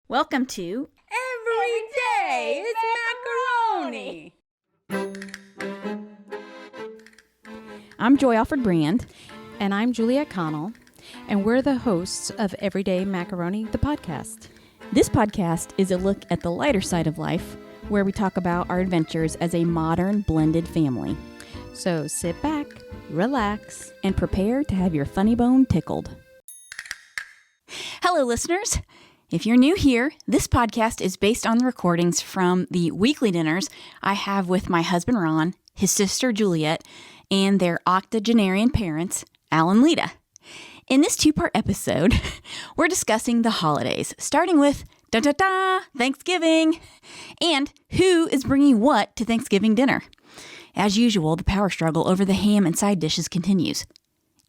Welcome to Every Day is Macaroni. I'm Joy Alfred Brand. And I'm Juliet Connell, and we're the hosts of Everyday Macaroni, the podcast. This podcast is a look at the lighter side of life, where we talk about our adventures as a modern blended family. So sit back, relax, And prepare to have your funny bone tickled. Hello, listeners. If you're new here, this podcast is based on the recordings from the weekly dinners I have with my husband Ron, his sister Juliet, and their octogenarian parents, Al and Lita. In this two-part episode, we're discussing the holidays, starting with Thanksgiving, and who is bringing what to Thanksgiving dinner. As usual, the power struggle over the ham and side dishes continues.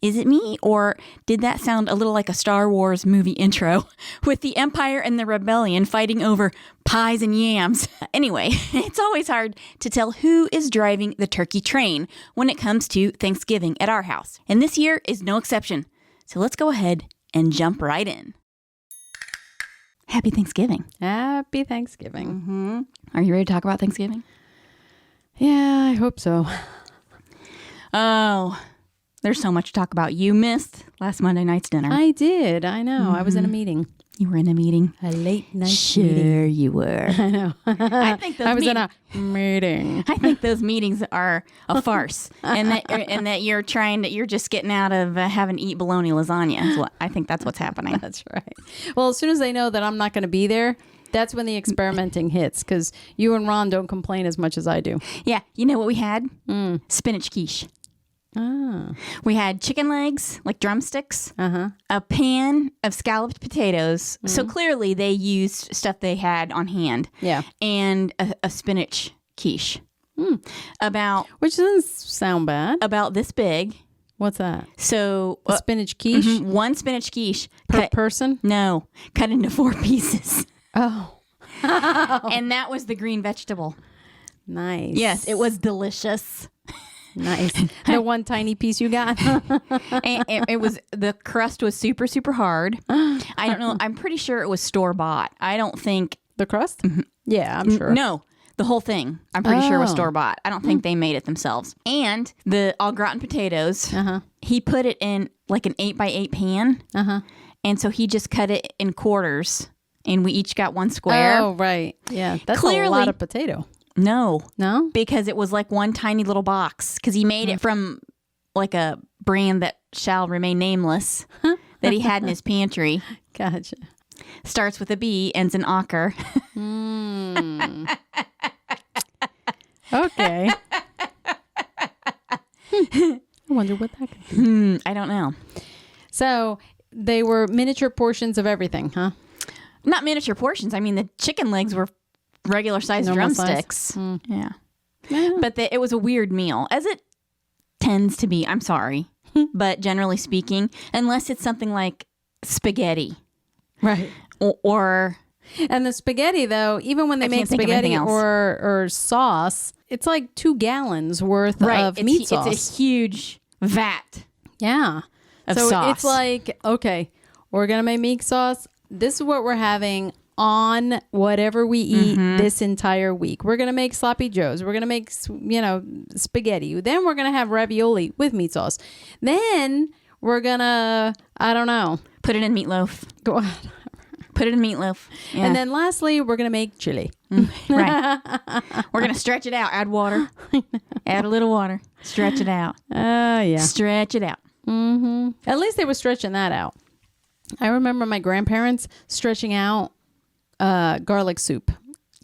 Is it me, or did that sound a little like a Star Wars movie intro with the Empire and the Rebellion fighting over pies and yams? Anyway, it's always hard to tell who is driving the turkey train when it comes to Thanksgiving at our house. And this year is no exception. So let's go ahead and jump right in. Happy Thanksgiving. Happy Thanksgiving. Mm-hmm. Are you ready to talk about Thanksgiving? Yeah, I hope so. Oh, there's so much to talk about. You missed last Monday night's dinner. I did. I know. Mm-hmm. I was in a meeting. You were in a meeting. A late night meeting. Sure you were. I know. I think I was in a meeting. I think those meetings are a farce, and that you're just getting out of having to eat bologna lasagna. I think that's what's happening. That's right. Well, as soon as they know that I'm not going to be there, that's when the experimenting hits, because you and Ron don't complain as much as I do. Yeah. You know what we had? Spinach quiche. Ah. We had chicken legs, like drumsticks, Uh-huh. a pan of scalloped potatoes. So clearly they used stuff they had on hand. Yeah. And a spinach quiche. Which doesn't sound bad. About this big. What's that? So A spinach quiche? one spinach quiche. Per person? No, cut into 4 pieces. Oh. And that was the green vegetable. Nice. Yes, it was delicious. Nice. The one tiny piece you got? And it was, the crust was super, super hard. I don't know. I'm pretty sure it was store-bought. I don't think. The crust? Yeah, I'm sure. No, the whole thing. I'm pretty sure it was Oh. store-bought. I don't think they made it themselves. And the au gratin potatoes, Uh-huh. he put it in like an 8x8 pan. Uh-huh. And so he just cut it in quarters. And we each got one square. Oh, right. Yeah. That's a Clearly- lot of potato. No. No? Because it was like one tiny little box. Because he made it from like a brand that shall remain nameless that he had in his pantry. Gotcha. Starts with a B, ends in Ocker. Okay. I wonder what that could be. I don't know. So they were miniature portions of everything, huh? Not miniature portions. I mean, the chicken legs were regular sized Normal drumsticks. size? Yeah. Yeah. But it was a weird meal, as it tends to be. I'm sorry. But generally speaking, unless it's something like spaghetti Right. or And the spaghetti, though, even when they I make can't think of spaghetti anything else. or sauce, it's like 2 gallons worth of meat sauce. It's a huge vat. Yeah. Of So sauce. it's like, okay, we're going to make meat sauce. This is what we're having on whatever we eat this entire week. We're going to make sloppy joes. We're going to make, spaghetti. Then we're going to have ravioli with meat sauce. Then we're going to, I don't know. Put it in meatloaf. Go Put it in meatloaf. Yeah. And then lastly, we're going to make chili. Right. We're going to stretch it out. Add water. Add a little water. Stretch it out. Yeah. Stretch it out. At least they were stretching that out. I remember my grandparents stretching out garlic soup.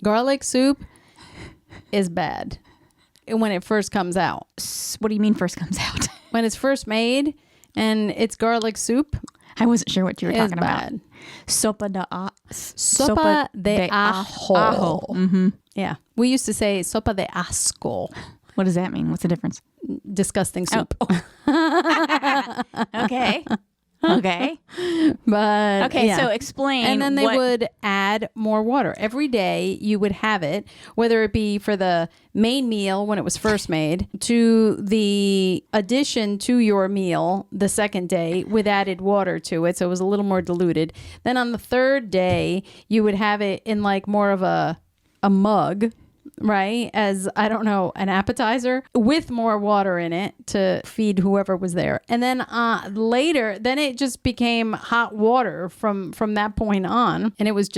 Garlic soup is bad when it first comes out. What do you mean first comes out? When it's first made and it's garlic soup, I wasn't sure what you were it's talking bad. about. Sopa de ajo. Mm-hmm. Yeah. We used to say sopa de asco. What does that mean? What's the difference? Disgusting soup. Okay. Okay. But Okay, yeah. so explain. And then they would add more water. Every day you would have it, whether it be for the main meal when it was first made, to the addition to your meal the second day with added water to it. So it was a little more diluted. Then on the third day, you would have it in like more of a mug, right? As, I don't know, an appetizer with more water in it to feed whoever was there. And then later, then it just became hot water from that point on. And it was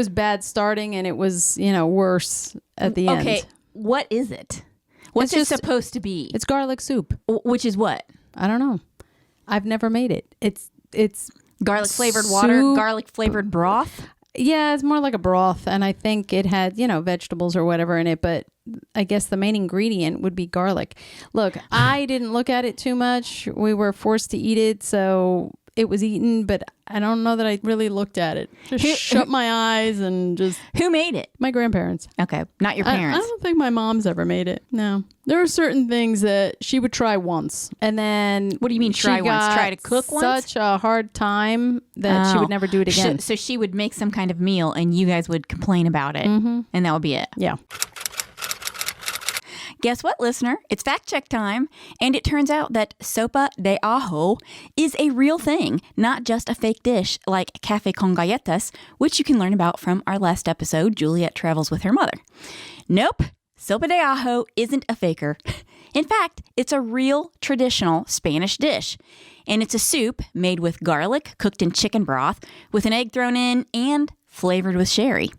bad starting, and it was, worse at the end. Okay, what is it? What's it supposed to be? It's garlic soup. Which is what? I don't know. I've never made it. It's Garlic flavored water, garlic flavored broth? Yeah, it's more like a broth, and I think it had, vegetables or whatever in it, but I guess the main ingredient would be garlic. Look, I didn't look at it too much. We were forced to eat it, so it was eaten, but I don't know that I really looked at it. Just shut my eyes and just... Who made it? My grandparents. Okay, not your parents. I don't think my mom's ever made it. No. There are certain things that she would try once, and then... What do you mean try once? Try to cook once? Such a hard time that she would never do it again. So she would make some kind of meal, and you guys would complain about it, and that would be it. Yeah. Guess what, listener? It's fact check time, and it turns out that sopa de ajo is a real thing, not just a fake dish like café con galletas, which you can learn about from our last episode, Juliet Travels with Her Mother. Nope, sopa de ajo isn't a faker. In fact, it's a real traditional Spanish dish, and it's a soup made with garlic cooked in chicken broth, with an egg thrown in, and flavored with sherry.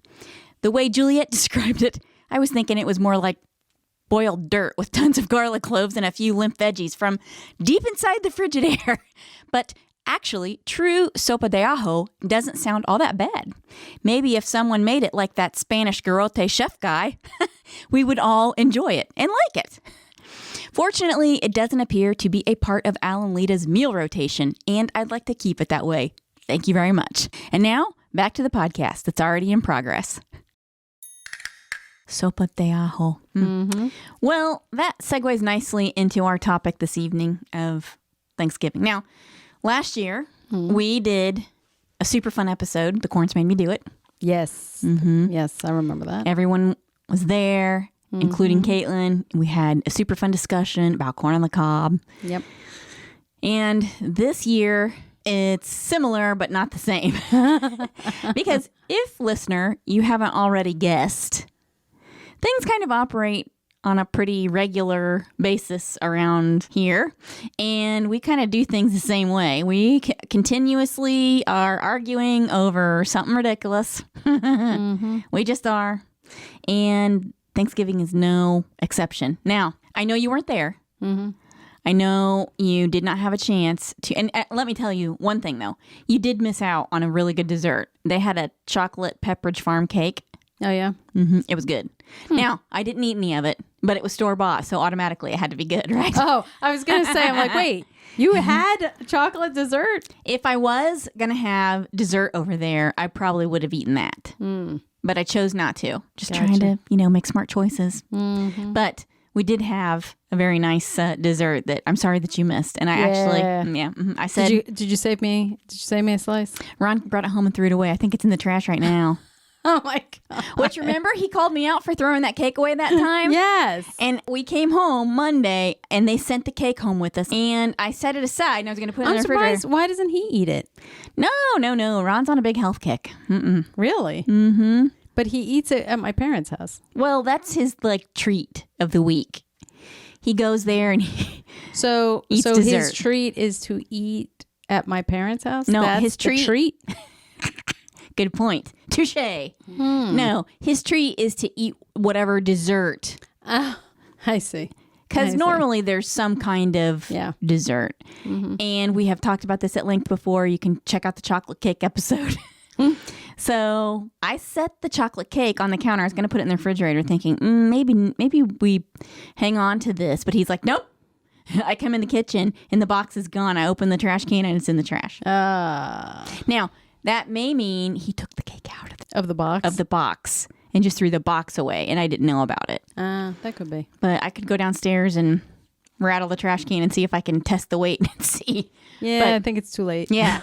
The way Juliet described it, I was thinking it was more like boiled dirt with tons of garlic cloves and a few limp veggies from deep inside the Frigidaire. But actually, true sopa de ajo doesn't sound all that bad. Maybe if someone made it like that Spanish garrote chef guy, we would all enjoy it and like it. Fortunately, it doesn't appear to be a part of Alan Lita's meal rotation, and I'd like to keep it that way. Thank you very much. And now, back to the podcast that's already in progress. Sopa de ajo. Well, that segues nicely into our topic this evening of Thanksgiving. Now, last year, we did a super fun episode. The Corns Made Me Do It. Yes. Yes, I remember that. Everyone was there, including Caitlin. We had a super fun discussion about corn on the cob. Yep. And this year, it's similar, but not the same. Because if, listener, you haven't already guessed, things kind of operate on a pretty regular basis around here, and we kind of do things the same way. We continuously are arguing over something ridiculous. We just are, and Thanksgiving is no exception. Now, I know you weren't there. I know you did not have a chance to, and let me tell you one thing, though. You did miss out on a really good dessert. They had a chocolate Pepperidge Farm cake. Oh, yeah? It was good. Now, I didn't eat any of it, but it was store-bought, so automatically it had to be good, right? Oh, I was going to say, I'm like, wait, you had chocolate dessert? If I was going to have dessert over there, I probably would have eaten that. But I chose not to. Just trying to, make smart choices. But we did have a very nice dessert that I'm sorry that you missed. And I I said... Did you save me? Did you save me a slice? Ron brought it home and threw it away. I think it's in the trash right now. Oh my God. Which, remember, he called me out for throwing that cake away that time? Yes. And we came home Monday, and they sent the cake home with us. And I set it aside, and I was going to put it in the refrigerator. Surprised. Why doesn't he eat it? No. Ron's on a big health kick. Really? But he eats it at my parents' house. Well, that's his, treat of the week. He goes there, and he eats dessert. His treat is to eat at my parents' house? No, that's his treat... Good point. Touche. No, his treat is to eat whatever dessert. I see. Because normally there's some kind of dessert. And we have talked about this at length before. You can check out the chocolate cake episode. So I set the chocolate cake on the counter. I was going to put it in the refrigerator thinking, maybe we hang on to this. But he's like, nope. I come in the kitchen and the box is gone. I open the trash can and it's in the trash. Now, that may mean he took the cake out of the box and just threw the box away, and I didn't know about it. That could be. But I could go downstairs and rattle the trash can and see if I can test the weight and see. Yeah, But- I think it's too late. Yeah.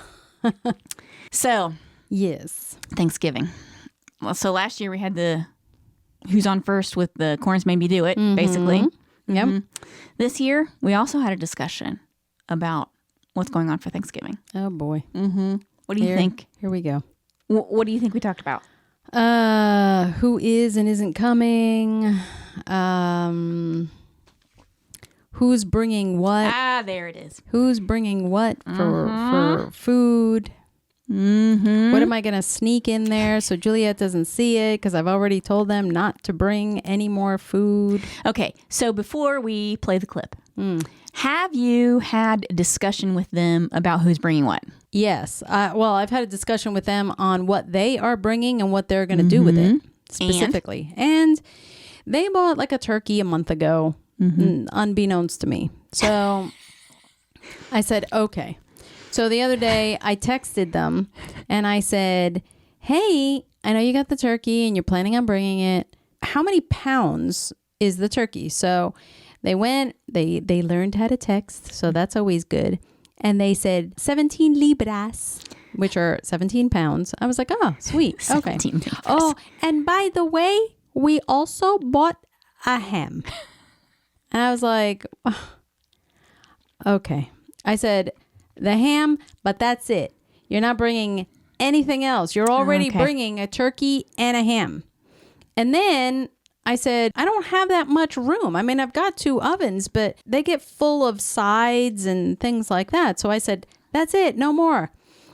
So, Yes. Thanksgiving. Well, so last year we had the Who's on First with the Corns Made Me Do It, basically. Yep. This year, we also had a discussion about what's going on for Thanksgiving. Oh, boy. What do you think? Here we go. What do you think we talked about? Who is and isn't coming? Who's bringing what? There it is. Who's bringing what for food? What am I going to sneak in there so Juliet doesn't see it? Because I've already told them not to bring any more food. Okay, so before we play the clip, have you had a discussion with them about who's bringing what? Yes. Well, I've had a discussion with them on what they are bringing and what they're going to do with it specifically. And they bought like a turkey a month ago, unbeknownst to me. So I said, okay. So the other day I texted them and I said, hey, I know you got the turkey and you're planning on bringing it. How many pounds is the turkey? So they went, they learned how to text. So that's always good. And they said 17 libras, which are 17 pounds. I was like, oh, sweet. Okay. 17 libras. Oh, and by the way, we also bought a ham. And I was like, oh, okay. I said, the ham, but that's it. You're not bringing anything else. You're already bringing a turkey and a ham. And then I said, I don't have that much room. I mean, I've got 2 ovens, but they get full of sides and things like that. So I said, that's it. No more.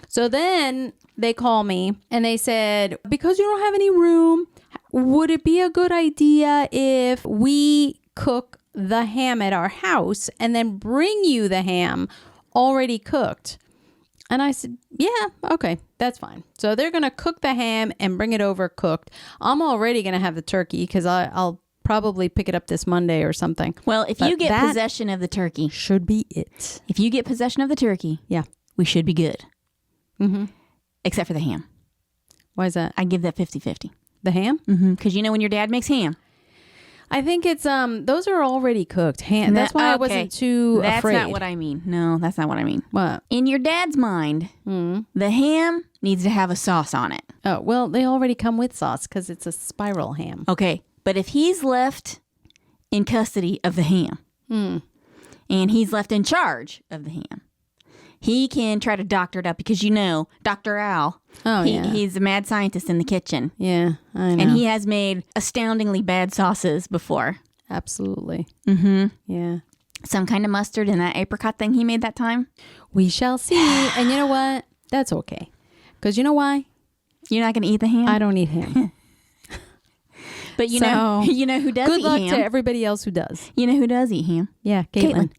So then they call me and they said, because you don't have any room, would it be a good idea if we cook the ham at our house and then bring you the ham already cooked? And I said, yeah, okay, that's fine. So they're going to cook the ham and bring it over cooked. I'm already going to have the turkey because I'll probably pick it up this Monday or something. Well, if you get possession of the turkey. Should be it. If you get possession of the turkey. Yeah. We should be good. Except for the ham. Why is that? I give that 50-50. The ham? Because you know when your dad makes ham. I think it's those are already cooked. Ham. That's why I wasn't too afraid. That's not what I mean. No, that's not what I mean. What? In your dad's mind, the ham needs to have a sauce on it. Oh, well, they already come with sauce because it's a spiral ham. Okay, but if he's left in custody of the ham and he's left in charge of the ham, he can try to doctor it up because you know, Dr. Al, he's a mad scientist in the kitchen. Yeah, I know. And he has made astoundingly bad sauces before. Absolutely. Yeah. Some kind of mustard and that apricot thing he made that time. We shall see. And you know what? That's okay. Because you know why? You're not going to eat the ham? I don't eat ham. But you know who does good eat luck ham? to everybody else who does. You know who does eat ham? Yeah, Caitlin.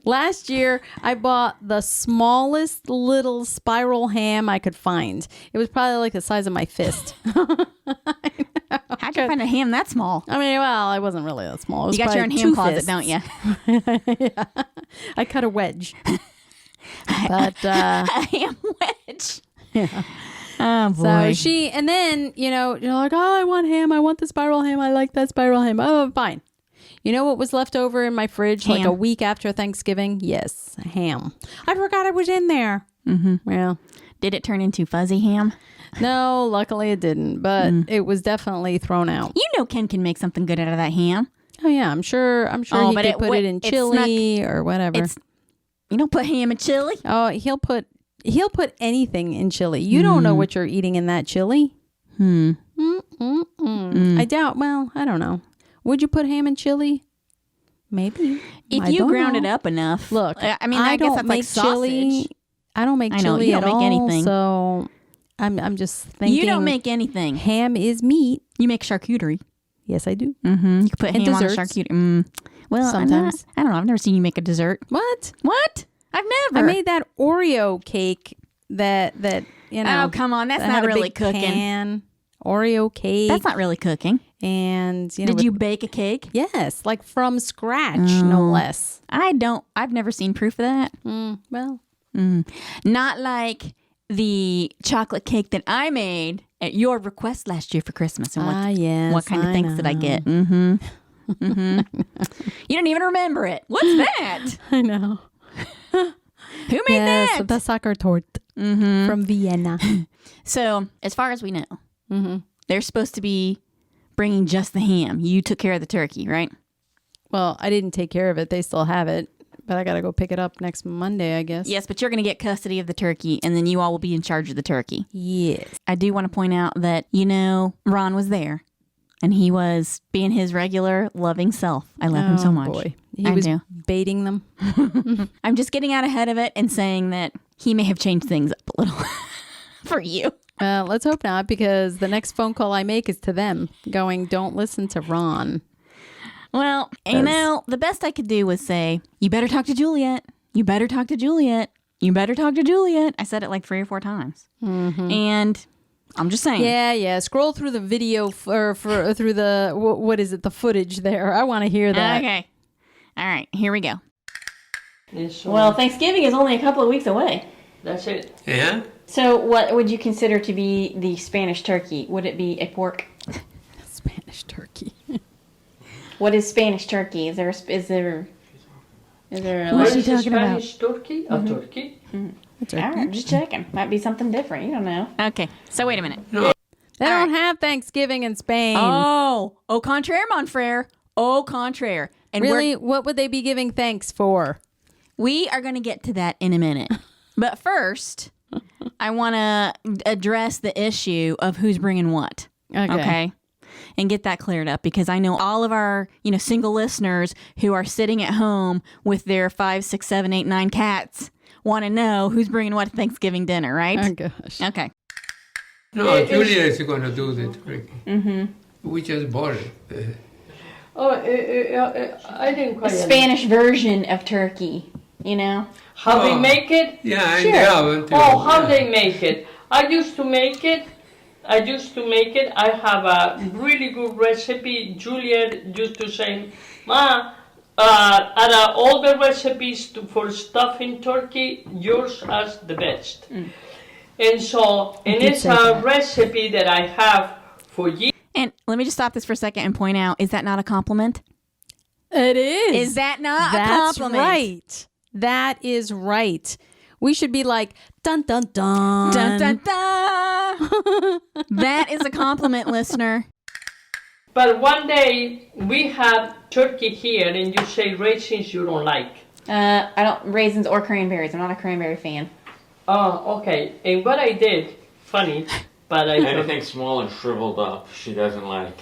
Last year, I bought the smallest little spiral ham I could find. It was probably like the size of my fist. How'd you find a ham that small? I mean, well, I wasn't really that small. It was You got your own probably ham 2 closet, fists. don't you? Yeah. I cut a wedge. But A ham wedge. yeah. Oh, boy. So and then, you're like, oh, I want ham. I want the spiral ham. I like that spiral ham. Oh, fine. You know what was left over in my fridge like a week after Thanksgiving? Yes, ham. I forgot it was in there. Well, did it turn into fuzzy ham? no, luckily it didn't, but it was definitely thrown out. You know Ken can make something good out of that ham. Oh yeah, I'm sure he could put it in chili or whatever. You don't put ham in chili? Oh, he'll put anything in chili. You don't know what you're eating in that chili. I doubt. Well, I don't know. Would you put ham in chili? Maybe. If you ground it up enough. Look, I mean, I guess that's like chili. sausage. I don't make chili you don't at make all. anything. So I'm just thinking. You don't make anything. Ham is meat. You make charcuterie. Yes, I do. You can put And ham desserts. on a charcuterie. Well, Sometimes. I don't know. I've never seen you make a dessert. What? What? I've never. I made that Oreo cake that Oh, come on. That's that not had a really big cooking. pan, Oreo cake. That's not really cooking. And Did you bake a cake? Yes, like from scratch, no less. I've never seen proof of that. Well, Not like the chocolate cake that I made at your request last year for Christmas. And yes, what kind of I things did I know. get? You don't even remember it. What's that? I know. Who made that? The soccer tort from Vienna. So, as far as we know, they're supposed to be bringing just the ham. You took care of the turkey, right? Well, I didn't take care of it. They still have it. But I got to go pick it up next Monday, I guess. Yes, but you're going to get custody of the turkey, and then you all will be in charge of the turkey. Yes. I do want to point out that, Ron was there, and he was being his regular loving self. I love him so much. Boy. He was baiting them. I'm just getting out ahead of it and saying that he may have changed things up a little for you. Let's hope not, because the next phone call I make is to them going, don't listen to Ron. Well, the best I could do was say, you better talk to Juliet. You better talk to Juliet. You better talk to Juliet. I said it like 3 or 4 times. And I'm just saying. Yeah. Scroll through the video through the, what is it, the footage there. I want to hear that. Okay. All right, here we go. Well, Thanksgiving is only a couple of weeks away. That's it. Yeah? So what would you consider to be the Spanish turkey? Would it be a pork? Spanish turkey. What is Spanish turkey? Is there a What is talking Spanish turkey? A turkey? All right, just checking. Might be something different. You don't know. Okay, so wait a minute. No. They don't have Thanksgiving in Spain. Oh, au contraire, mon frere. Au contraire. And really? What would they be giving thanks for? we are going to get to that in a minute. But first, I want to address the issue of who's bringing what. Okay. And get that cleared up, because I know all of our, single listeners who are sitting at home with their 5, 6, 7, 8, 9 cats want to know who's bringing what to Thanksgiving dinner, right? Oh, gosh. Okay. No, Julia is going to do the turkey. We just bought it. I didn't quite Spanish version of turkey, How they make it? Yeah, Sure. in the oven too. Oh, how they make it? I used to make it. I have a really good recipe. Juliet used to say, Ma, out of all the recipes for stuffing turkey, yours is the best. And so, it's a recipe that I have for years. And let me just stop this for a second and point out, is that not a compliment? It is. Is that not a That's compliment? right. That is right. We should be like, dun, dun, dun. Dun, dun, dun. That is a compliment, listener. But one day, we had turkey here, and you say raisins you don't like. I don't raisins or cranberries. I'm not a cranberry fan. Oh, okay. And what I did, funny, but I... Anything small and shriveled up, she doesn't like.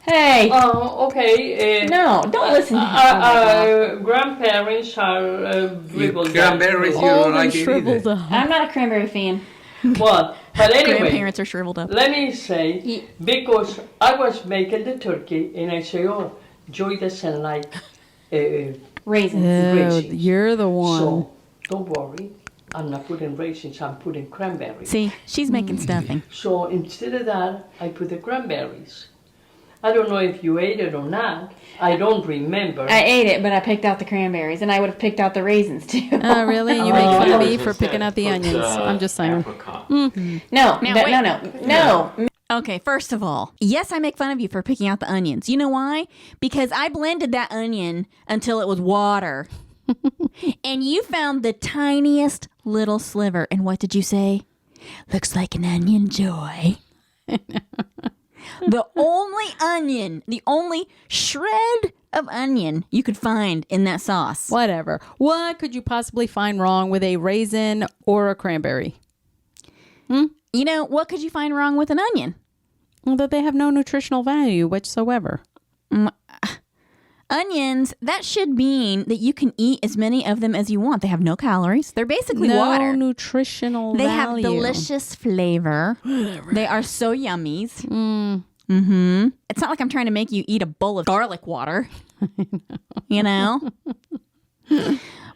Hey. Oh, okay. No, don't listen to him. Grandparents are dribbled Cranberries, you Old don't like and it shriveled either. up. I'm not a cranberry fan. But anyway, Grandparents are shriveled up. let me say, because I was making the turkey, and I say, oh, Joy doesn't like Raisins. Oh, you're the one. so don't worry. I'm not putting raisins, I'm putting cranberries. See, she's making stuffing. So instead of that, I put the cranberries. I don't know if you ate it or not. I don't remember. I ate it, but I picked out the cranberries, and I would have picked out the raisins too. Oh, really? You make fun of me for picking out the onions. I'm just saying. Apricot. No. Okay, first of all, yes, I make fun of you for picking out the onions. You know why? Because I blended that onion until it was water. And you found the tiniest little sliver. And what did you say? Looks like an onion, Joy. The only shred of onion you could find in that sauce. Whatever. What could you possibly find wrong with a raisin or a cranberry? What could you find wrong with an onion? Well, that they have no nutritional value whatsoever. Onions, that should mean that you can eat as many of them as you want. They have no calories. They're basically water. No nutritional They value. have delicious flavor. They are so yummies. It's not like I'm trying to make you eat a bowl of garlic water.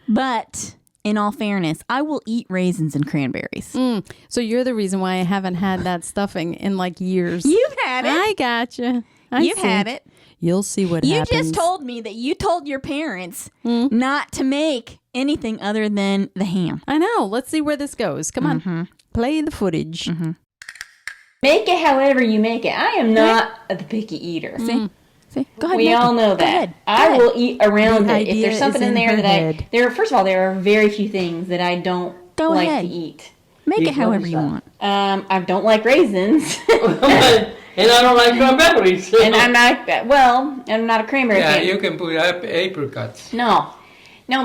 But in all fairness, I will eat raisins and cranberries. So you're the reason why I haven't had that stuffing in like years. You've had it. I gotcha. You've had it. You'll see what You happens. just told me that you told your parents not to make anything other than the ham. I know. Let's see where this goes. Come on. Play the footage. Make it however you make it. I am not the picky eater. See? See, go ahead. We make all it. know Go that. ahead. I will eat around The it. If idea there's something is in in there her that head. first of all, there are very few things that I don't Go like ahead. to eat. Make it What however is you that? want. I don't like raisins, And I don't like cranberries. and I'm not a cranberry Yeah, fan. you can put apricots. No,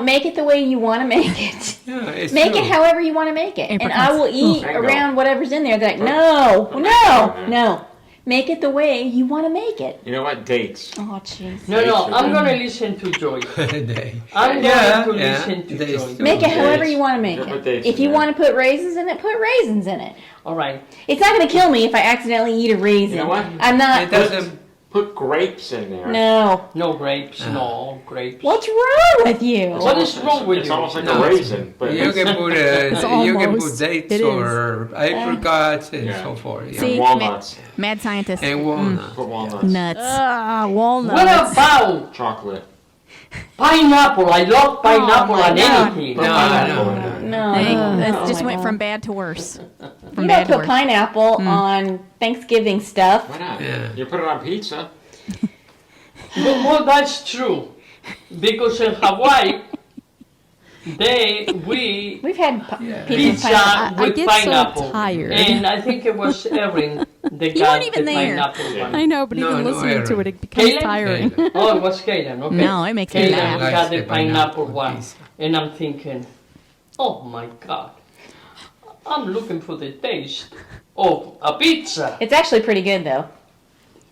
make it the way you want to make it. Yeah, it's Make true. it however you want to make it, and I Apricots. will eat Mango. around whatever's in there. That Put no. mango Make it the way you want to make it. You know what? Dates. Oh, jeez. No, I'm going to listen to Joy. They- I'm Yeah, going to yeah, listen to they Joy. still- Make it Dates. however you want to make Yeah, put it. dates If in you there. want to put raisins in it, put raisins in it. All right. It's not going to kill me if I accidentally eat a raisin. You know what? I'm It not. doesn't. Put grapes in there. No. No grapes, no grapes. What's wrong with you? What is wrong with It's you? almost like No, a raisin, but You can put you can put almost. dates It is. or apricots and Yeah. so forth. Yeah. See? and walnuts. Mad scientist. And walnuts. Put walnuts. Nuts. Walnuts. What about Chocolate. pineapple? I love pineapple my on God. anything. Put No, pineapple no, in there. No. Hey, no, that oh just my went God. from bad to worse. From You bad don't to put worse. pineapple on Thanksgiving stuff. Why not? Yeah. You put it on pizza. Well, that's true. Because in Hawaii, We've had pizza pizza pineapple. I with get so pineapple. tired. And I think it was Erin that You got weren't the even there. pineapple Yeah. one. I know, but No, even no, listening to Aaron. it, it becomes Kaylin? tiring. Oh, it was Kaden, okay. No, it makes me Kaden laugh. got Likes the the pineapple pineapple one. pizza. And I'm thinking, oh my God, I'm looking for the taste of a pizza. It's actually pretty good though.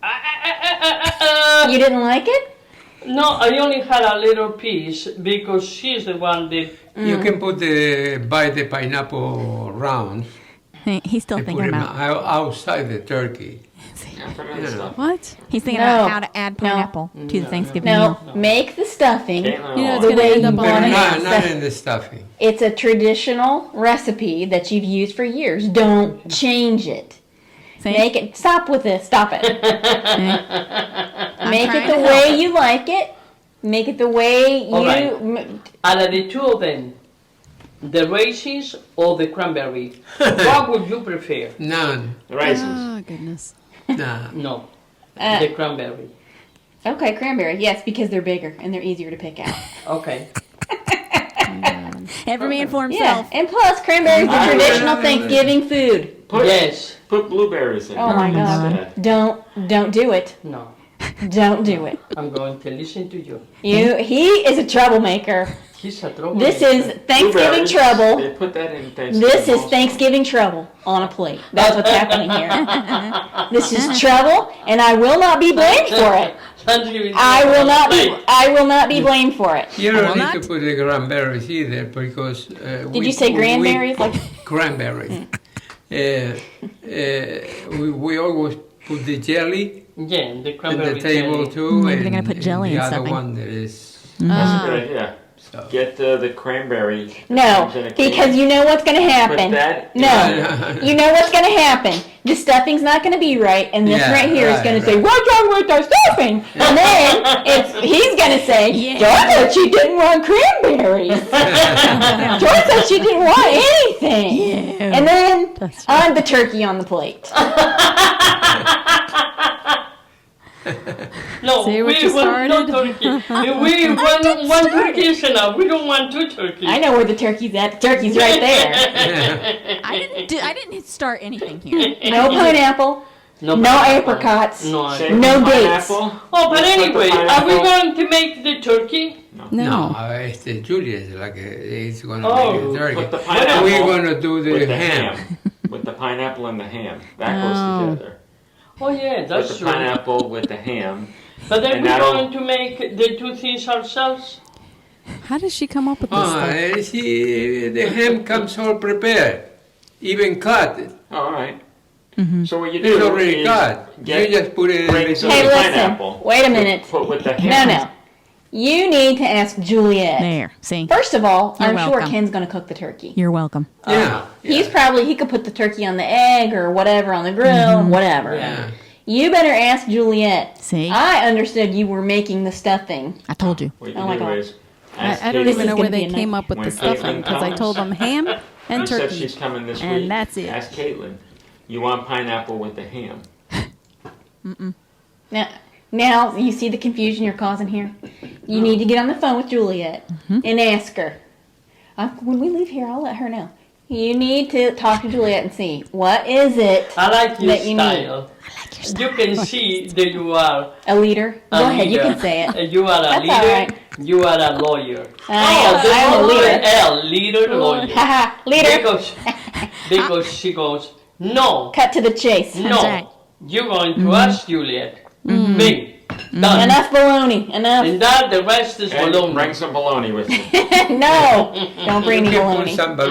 Uh, You didn't like it? No, I only had a little piece because she's the one that. You can put buy the pineapple rounds He's still and put thinking them about. outside the turkey. Yeah, put it on Yeah. stuff. What? He's thinking No. about how to add pineapple to the Thanksgiving No, meal. make the stuffing. Caitlin, You know, it's The going to way end up you on want the it. menu. Not in the stuffing. It's a traditional recipe that you've used for years. Don't change it. See? Make it. Stop with this. Stop it. I'm Make it trying the to way help. you like it. Make it the way you. All right. Out of the two of them, the raisins or the cranberry, what would you prefer? None. The raisins. Oh, goodness. Nah. No, Uh, the cranberry. Okay, cranberry. Yes, because they're bigger and they're easier to pick out. Okay. Every man for Yeah, himself. and plus, cranberry's the traditional Thanksgiving food. Put, Yes. Put blueberries in Oh there my God! instead. Don't do it. No, Don't do it. I'm going to listen to you. He is a troublemaker. He's a trouble. This is Thanksgiving Blueberries, trouble. They put that in Thanksgiving. This is also. Thanksgiving trouble on a plate. That's what's happening here. This is trouble, and I will not be blamed for it. I will not be blamed for it. You will don't need not. to put the cranberries either because. Did you say cranberries? Like Cranberries. We always put the jelly Yeah, the on cranberry the table jelly. too. Maybe they're and- gonna put jelly and in the other something. one that is. That's a good idea. So. Get the cranberry. no, comes in a can. because you know what's going to Put happen. that. No, you know what's going to happen. The stuffing's not going to be right, and this Yeah, right here is right, going to say, right. "What's wrong with the stuffing?" And then he's going to say, Yeah. "Joy said she didn't want cranberries. Joy said she didn't want anything." And then on the turkey on the plate. No, See what we you want no started? turkey. We want one turkey is enough. We don't want two turkeys. I know where the turkey's at. The turkey's right there. I didn't start anything here. No pineapple. No pineapple. apricots. No. Shaved No dates. pineapple. Oh, but Let's put the anyway, are we pineapple- going to make the turkey? No. Julia is like it's gonna Oh, make a turkey. Put the And pineapple we're gonna do the with the ham. ham. With the pineapple and the ham. That Oh. goes together. Oh yeah, With that's the true. pineapple with the ham. But then And we're that'll- going to make the two things ourselves. How does she come up with this Ah, stuff? see, the ham comes all prepared, even cut. All right. Mm-hmm. So what you It's do already is cut. You get just put it in break the some Hey, of the listen. pineapple. Wait a minute. Put with the No, ham. no. You need to ask Juliet. There, see? First of all, You're I'm sure welcome. Ken's going to cook the turkey. You're welcome. Yeah. He could put the turkey on the egg or whatever on the grill, whatever. Yeah. You better ask Juliet. See? I understood you were making the stuffing. I told you. What you Oh my do God. is ask I don't Katie even know is where gonna they be a came night- up with When the stuffing Caitlin because I comes, told them ham and You said turkey. she's coming this And week. that's it. Ask Caitlin. You want pineapple with the ham? Now, Now, you see the confusion you're causing here? You need to get on the phone with Juliet and ask her. When we leave here, I'll let her know. You need to talk to Juliet and see, what is it I like your that you need? style. You can see that you are A leader? a Go ahead, you leader. can say it. You are a That's leader. all right. You are a lawyer. I'm a leader. Leader, lawyer. Haha, leader. Because she goes, no, Cut to the chase. no. right. You're going to ask Juliet. Bing. Done. Enough baloney. Enough. And that the rest is And baloney. bring some bologna with you. No. Don't bring You any can put baloney. some baloney.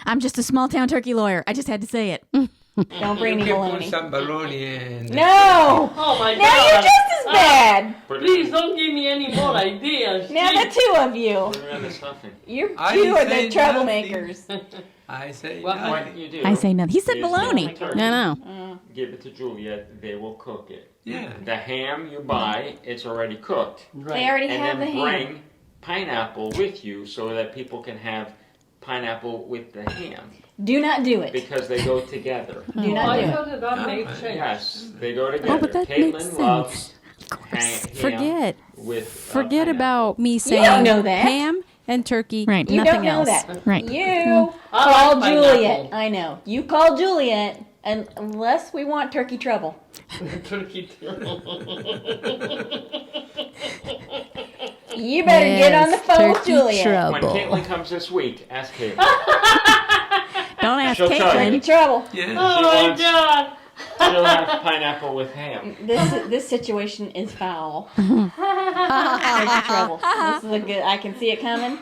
I'm just a small town turkey lawyer. I just had to say it. Don't bring You any can put baloney. some baloney and No. Oh my Now God. you're just as bad. Put Please don't give me any more ideas. Now the two of you. Put it in the stuffing. You I two are say the troublemakers. I say What- nothing. What you do? I say nothing. He said is get bologna. the turkey, I know. Give it to Juliet. They will cook it. Yeah. The ham you buy, it's already cooked. They already And have the then ham. bring pineapple with you so that people can have pineapple with the ham Do not do it. because they go together. Do Oh, not I do it. thought that made sense. Yes, they go together. Oh, but that Caitlin makes sense. loves Forget. with Forget pineapple. about me don't saying know that. ham and turkey, Right. You nothing don't know else. that. Right. You I call like Juliet. pineapple. I know. You call Juliet, and unless we want turkey trouble. Turkey. You better get on the Yes, phone with turkey Juliet. When trouble. Caitlin comes this week, ask Caitlin. Don't ask She'll tell Caitlin. Turkey trouble. Yeah. Oh my God. She'll have pineapple with ham. This situation is foul. Turkey trouble. This is a good. I can see it coming.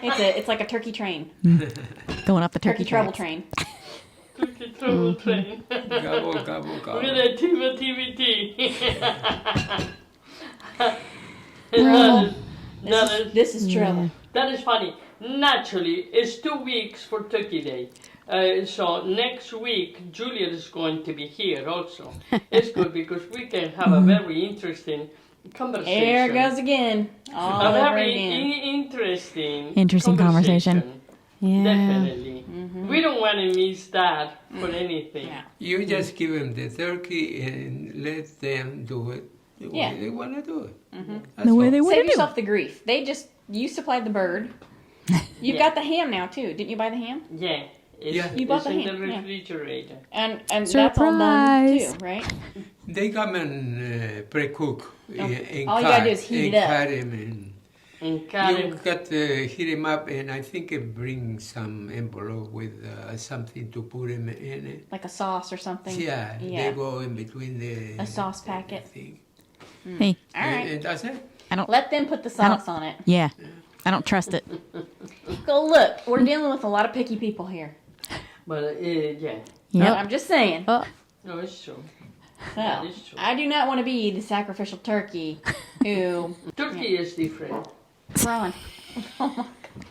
It's like a turkey train. Going up the Turkey turkey trouble tracks. train. Turkey trouble train. Gobble, gobble, With gobble. a TVT. This is trouble. That is funny. Naturally, it's 2 weeks for Turkey Day. So next week, Juliet is going to be here also. It's good because we can have a very interesting conversation. There it goes again. All A over very again. interesting conversation. Yeah. Definitely. We don't want to miss that for anything. Yeah. You just give them the turkey and let them do it the Yeah. way they want to do it. That's The way all. they want Save to do yourself it. the grief. You supplied the bird. You've Yeah. got the ham now too. Didn't you buy the ham? Yeah. It's, Yeah. You bought it's the in ham, the yeah. refrigerator. And that's all done Surprise. too, right? They come and pre-cook. And All you gotta do is heat it up. Cut them and And you Karen, heat them up, and I think it brings some envelope with something to put them in it. Like a sauce or something. Yeah, Yeah. they go in between the A sauce packet. thing. Hey, All right. And that's it. Let them put the sauce on it. yeah. I don't trust it. Go look. We're dealing with a lot of picky people here. but yeah, Yeah. I'm just saying. Oh, no, it's true. Well, is true. I do not want to be the sacrificial turkey who. Turkey is different. Ron.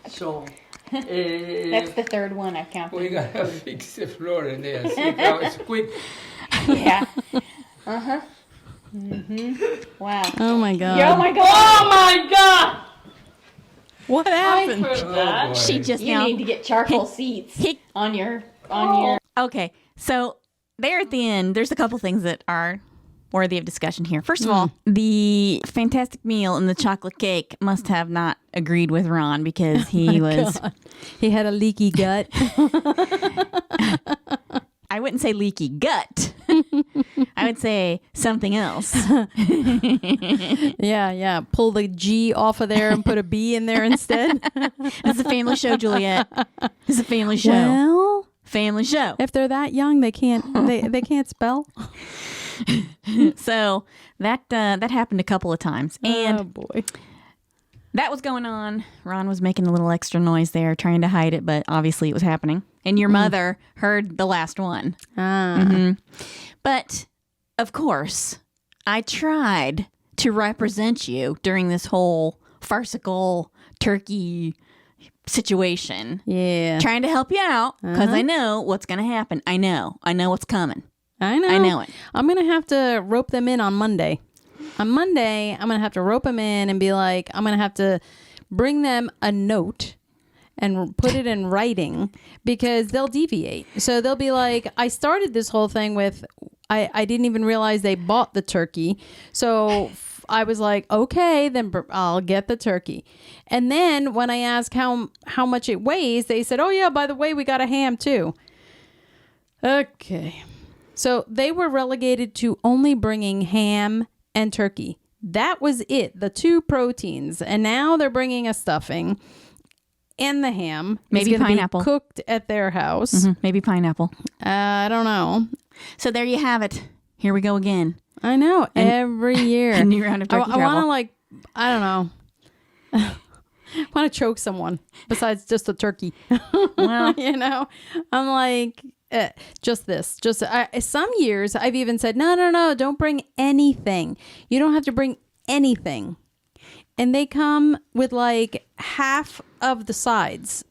So, That's the third one I've counted. We gotta fix the floor in there. See how it's quick. Yeah. Wow. oh my God. Yeah, oh my God. oh my God! What I happened? heard Oh, that. boy. She just You now. need to get charcoal seats He- on your your. Okay, so there at the end, there's a couple things that are worthy of discussion here. First of all, the fantastic meal and the chocolate cake must have not agreed with Ron because he was. God. He had a leaky gut. I wouldn't say leaky gut. I would say something else. Yeah. Pull the G off of there and put a B in there instead. It's a family show, Juliet. It's a family show. Well, Family show. if they're that young, they can't. They can't spell. So that happened a couple of times, and oh boy. that was going on. Ron was making a little extra noise there, trying to hide it, but obviously it was happening. And your mother heard the last one. Ah. But of course, I tried to represent you during this whole farcical turkey situation. Yeah. Trying to help you out because I know what's going to happen. I know what's coming. I know. I know it. I'm going to have to rope them in on Monday. On Monday, I'm going to have to rope them in and be like, I'm going to have to bring them a note and put it in writing because they'll deviate. So they'll be like, I started this whole thing with, I didn't even realize they bought the turkey. So I was like, okay, then I'll get the turkey. And then when I asked how much it weighs, they said, oh yeah, by the way, we got a ham too. Okay. So they were relegated to only bringing ham and turkey. That was it, the 2 proteins. And now they're bringing a stuffing and the ham. Maybe pineapple. Be cooked at their house. Mm-hmm. Maybe pineapple. I don't know. So there you have it. Here we go again. I know. Every year. A new round of turkey travel. I want to I don't know. I want to choke someone besides just a turkey. Well, I'm like, just this. Some years I've even said, no, don't bring anything. You don't have to bring anything. And they come with like half of the sides.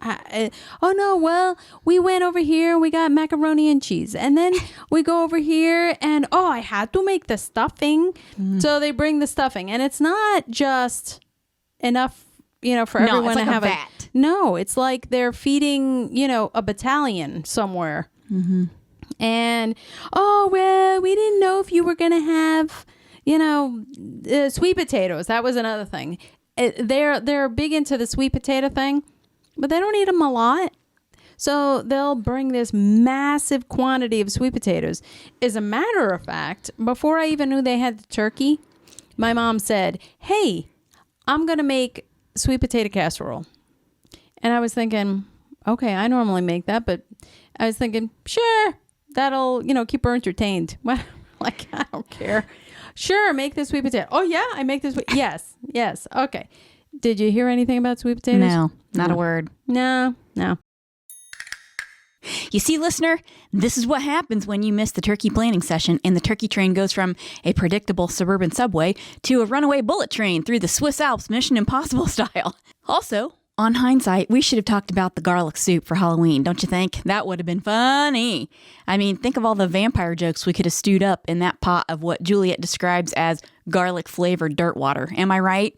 Oh no, well, we went over here, we got macaroni and cheese. And then we go over here and, I had to make the stuffing. So they bring the stuffing. And it's not just enough, for everyone it's like to have a vat. No, it's like they're feeding, a battalion somewhere. Mm-hmm. And, well, we didn't know if you were going to have, sweet potatoes. That was another thing. They're big into the sweet potato thing. But they don't eat them a lot. So they'll bring this massive quantity of sweet potatoes. As a matter of fact, before I even knew they had the turkey, my mom said, hey, I'm going to make sweet potato casserole. And I was thinking, okay, I normally make that. But I was thinking, sure, that'll, keep her entertained. Well, like, I don't care. Sure, make the sweet potato. Oh, yeah, I make this. Yes. Okay. Did you hear anything about sweet potatoes? No, not a word. No. You see, listener, this is what happens when you miss the turkey planning session and the turkey train goes from a predictable suburban subway to a runaway bullet train through the Swiss Alps Mission Impossible style. Also, on hindsight, we should have talked about the garlic soup for Halloween, don't you think? That would have been funny. I mean, think of all the vampire jokes we could have stewed up in that pot of what Juliet describes as garlic-flavored dirt water. Am I right?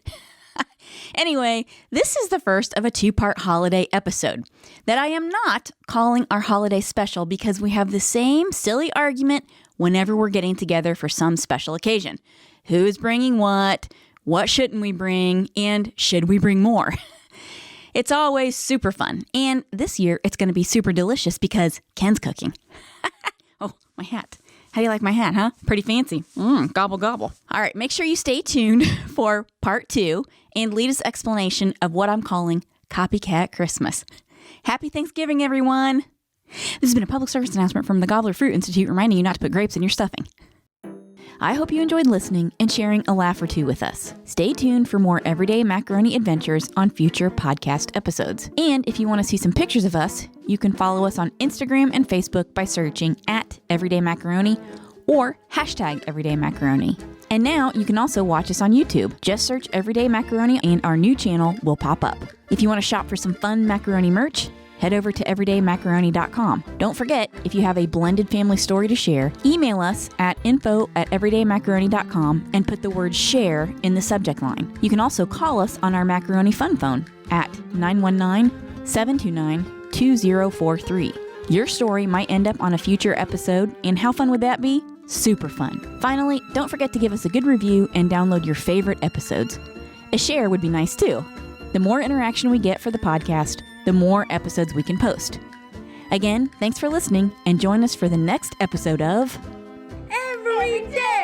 Anyway, this is the first of a 2-part holiday episode that I am not calling our holiday special because we have the same silly argument whenever we're getting together for some special occasion. Who's bringing what? What shouldn't we bring? And should we bring more? It's always super fun. And this year it's going to be super delicious because Ken's cooking. Oh, my hat. How do you like my hat, huh? Pretty fancy. Gobble, gobble. All right, make sure you stay tuned for part 2 and Lita's explanation of what I'm calling Copycat Christmas. Happy Thanksgiving, everyone. This has been a public service announcement from the Gobbler Fruit Institute reminding you not to put grapes in your stuffing. I hope you enjoyed listening and sharing a laugh or two with us. Stay tuned for more everyday macaroni adventures on future podcast episodes. And if you want to see some pictures of us, you can follow us on Instagram and Facebook by searching @everydaymacaroni or #everydaymacaroni. And now you can also watch us on YouTube. Just search Everyday Macaroni and our new channel will pop up. If you want to shop for some fun macaroni merch, head over to everydaymacaroni.com. Don't forget, if you have a blended family story to share, email us at info@everydaymacaroni.com and put the word share in the subject line. You can also call us on our macaroni fun phone at 919-729-2043. Your story might end up on a future episode, and how fun would that be? Super fun. Finally, don't forget to give us a good review and download your favorite episodes. A share would be nice too. The more interaction we get for the podcast, the more episodes we can post. Again, thanks for listening, and join us for the next episode of Every day.